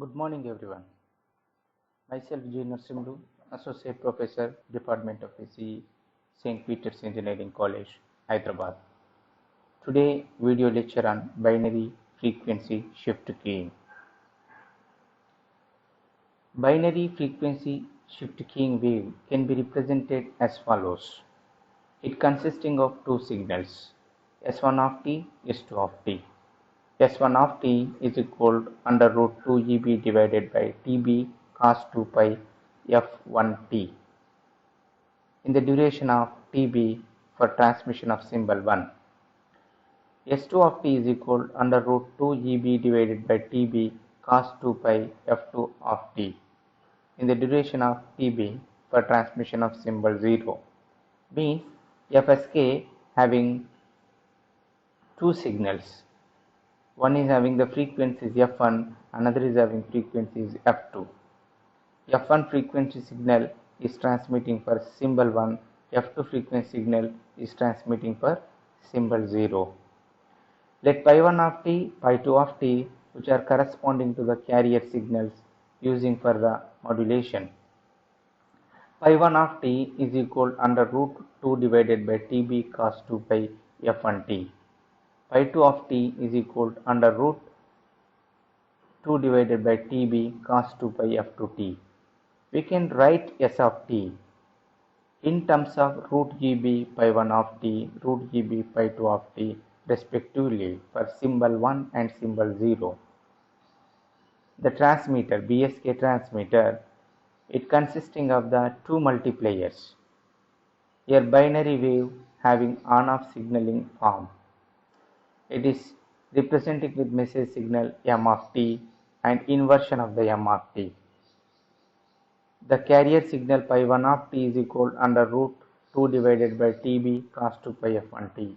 Good morning, everyone. Myself, G. Narasimlu, Associate Professor, Department of PCE, St. Peter's Engineering College, Hyderabad. Today, video lecture on binary frequency shift keying. Binary frequency shift keying wave can be represented as follows. It consisting of two signals, S1 of t, S2 of t. S1 of t is equal under root 2 Eb divided by Tb cos 2 pi f1t in the duration of Tb for transmission of symbol 1. S2 of t is equal under root 2 Eb divided by Tb cos 2 pi f2 of t in the duration of Tb for transmission of symbol 0. Means FSK having two signals. One is having the frequencies F1, another is having frequencies F2. F1 frequency signal is transmitting for symbol 1, F2 frequency signal is transmitting for symbol 0. Let pi 1 of t, pi 2 of t, which are corresponding to the carrier signals using for the modulation. Pi 1 of t is equal under root 2 divided by Tb cos 2 pi f1t. Pi 2 of t is equal under root 2 divided by Tb cos 2 pi f2t. We can write S of t in terms of root Gb pi 1 of t, root Gb pi 2 of t respectively for symbol 1 and symbol 0. The transmitter, BSK transmitter, it consisting of the two multipliers. A binary wave having on-off signaling form. It is represented with message signal M of t and inversion of the M of t. The carrier signal pi 1 of t is equal under root 2 divided by Tb cos 2 pi f1t.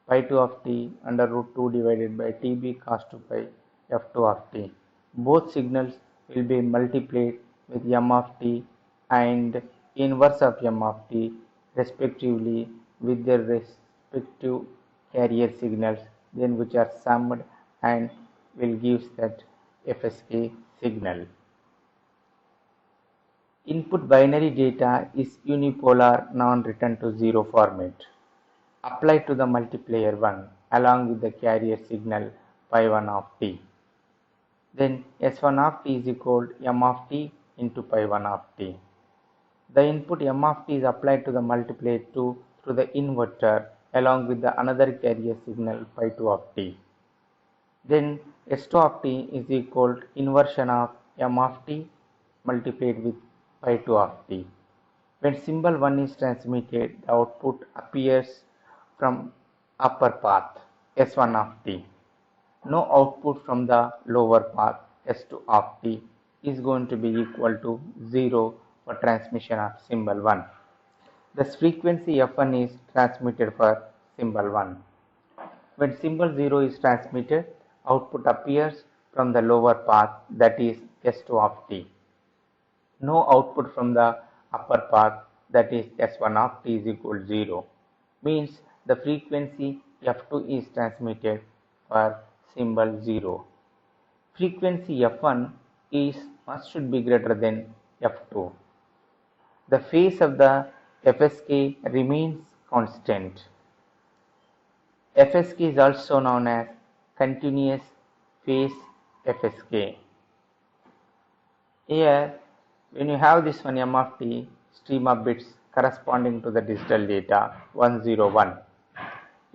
Pi 2 of t under root 2 divided by Tb cos 2 pi f2 of t. Both signals will be multiplied with M of t and inverse of M of t respectively with their respective carrier signals, then which are summed and will give that FSK signal. Input binary data is unipolar non-return to zero format applied to the multiplier 1 along with the carrier signal pi 1 of t. Then S1 of t is equal M of t into pi 1 of t. The input M of t is applied to the multiplier 2 through the inverter along with the another carrier signal pi 2 of t. Then S2 of t is equal inversion of M of t multiplied with pi 2 of t. When symbol 1 is transmitted, the output appears from upper path S1 of t. No output from the lower path S2 of t is going to be equal to 0 for transmission of symbol 1. Thus frequency F1 is transmitted for symbol 1. When symbol 0 is transmitted, output appears from the lower path, that is S2 of t. No output from the upper path, that is S1 of t is equal to 0. Means the frequency F2 is transmitted for symbol 0. Frequency F1 should be greater than F2. The phase of the FSK remains constant. FSK is also known as continuous phase FSK. Here, when you have this one M of t stream of bits corresponding to the digital data 101,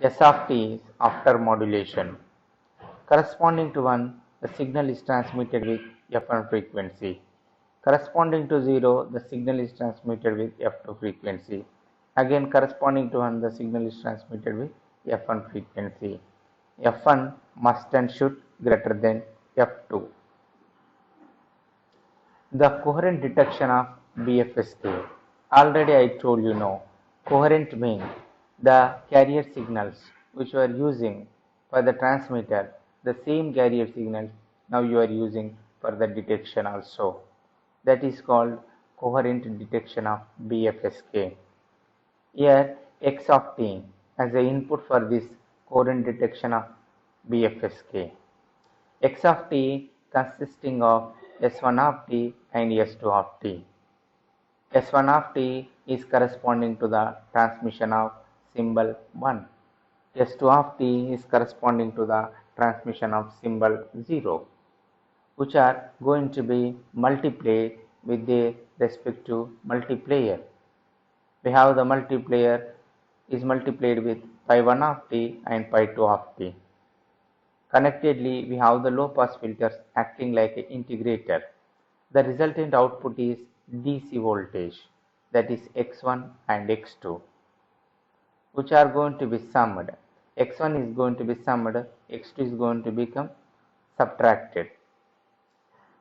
S of t is after modulation. Corresponding to 1, the signal is transmitted with F1 frequency. Corresponding to 0, the signal is transmitted with F2 frequency. Again, corresponding to 1, the signal is transmitted with F1 frequency. F1 must and should greater than F2. The coherent detection of BFSK. Already I told you now, coherent means the carrier signals which you are using for the transmitter, the same carrier signals now you are using for the detection also. That is called coherent detection of BFSK. Here X of t as the input for this coherent detection of BFSK. X of t consisting of S1 of t and S2 of t. S1 of t is corresponding to the transmission of symbol 1. S2 of t is corresponding to the transmission of symbol 0, which are going to be multiplied with their respective multiplier. We have the multiplier is multiplied with pi1 of t and pi2 of t. Connectedly, we have the low pass filters acting like an integrator. The resultant output is DC voltage, that is x1 and x2, which are going to be summed. X1 is going to be summed, x2 is going to become subtracted.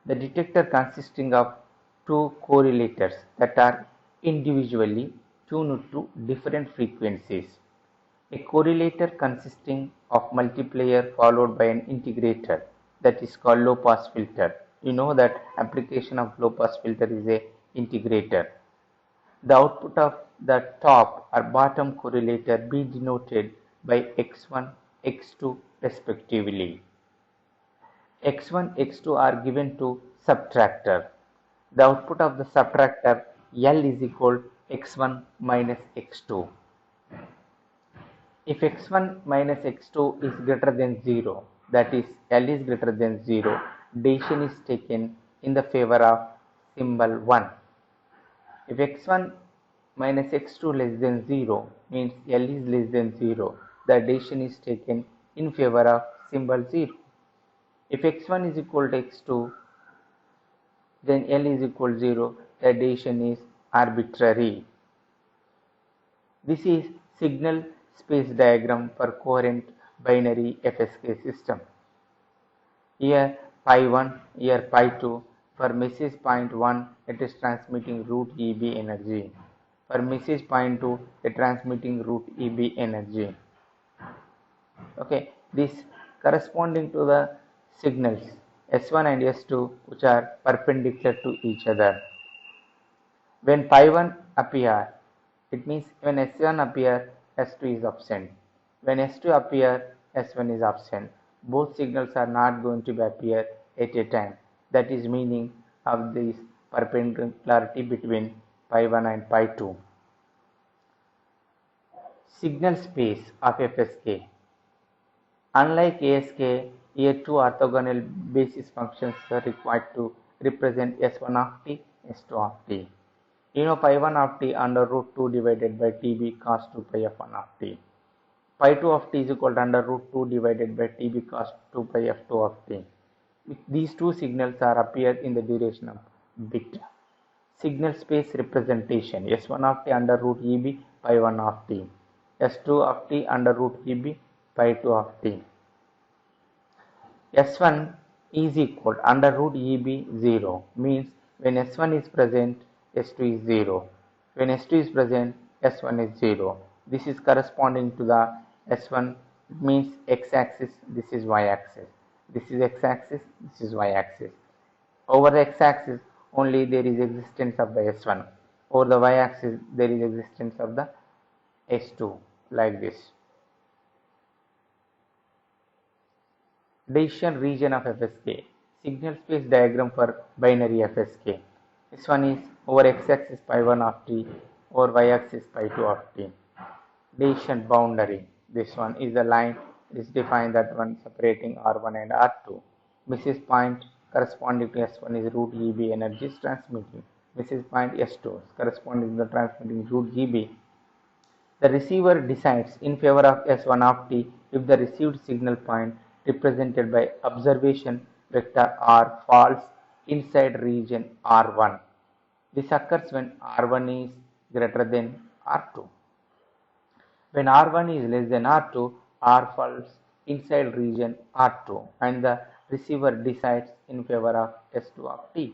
The detector consisting of two correlators that are individually tuned to different frequencies. A correlator consisting of multiplier followed by an integrator, that is called low pass filter. You know that application of low pass filter is a integrator. The output of the top or bottom correlator be denoted by x1, x2 respectively. X1, x2 are given to subtractor. The output of the subtractor L is equal x1 minus x2. If x1 minus x2 is greater than 0, that is L is greater than 0, decision is taken in the favor of symbol 1. If x1 minus x2 less than 0 means L is less than 0, the decision is taken in favor of symbol 0. If x1 is equal to x2, then L is equal to 0, the decision is arbitrary. This is signal space diagram for coherent binary FSK system. Here pi 1, here pi 2. For message point 1, it is transmitting root EB energy. For message point 2, it transmitting root EB energy. Okay, this corresponding to the signals S1 and S2 which are perpendicular to each other. When pi 1 appear, it means when S1 appear, S2 is absent. When S2 appear, S1 is absent. Both signals are not going to appear at a time. That is meaning of this perpendicularity between pi 1 and pi 2. Signal space of FSK. Unlike ASK, here two orthogonal basis functions are required to represent S1 of t, S2 of t. You know pi 1 of t under root 2 divided by tb cos 2 pi f1 of t. Pi 2 of t is equal to under root 2 divided by tb cos 2 pi f2 of t. These two signals are appeared in the duration of bit. Signal space representation S1 of t under root eb pi 1 of t, S2 of t under root eb pi 2 of t. S1 is equal to under root eb 0 means when S1 is present, S2 is 0. When S2 is present, S1 is 0. This is corresponding to the S1 means x-axis, this is y-axis. This is x-axis, this is y-axis. Over the x-axis only there is existence of the S1. Over the y-axis there is existence of the S2 like this. Decision region of FSK. Signal space diagram for binary FSK. This one is over x-axis pi 1 of t, over y-axis pi 2 of t. Decision boundary. This one is the line is defined that one separating R1 and R2. Message point corresponding to S1 is root EB energy is transmitting. Message point S2 is corresponding to the transmitting root EB. The receiver decides in favor of S1 of t if the received signal point represented by observation vector R falls inside region R1. This occurs when R1 is greater than R2. When R1 is less than R2, R falls inside region R2 and the receiver decides in favor of S2 of t.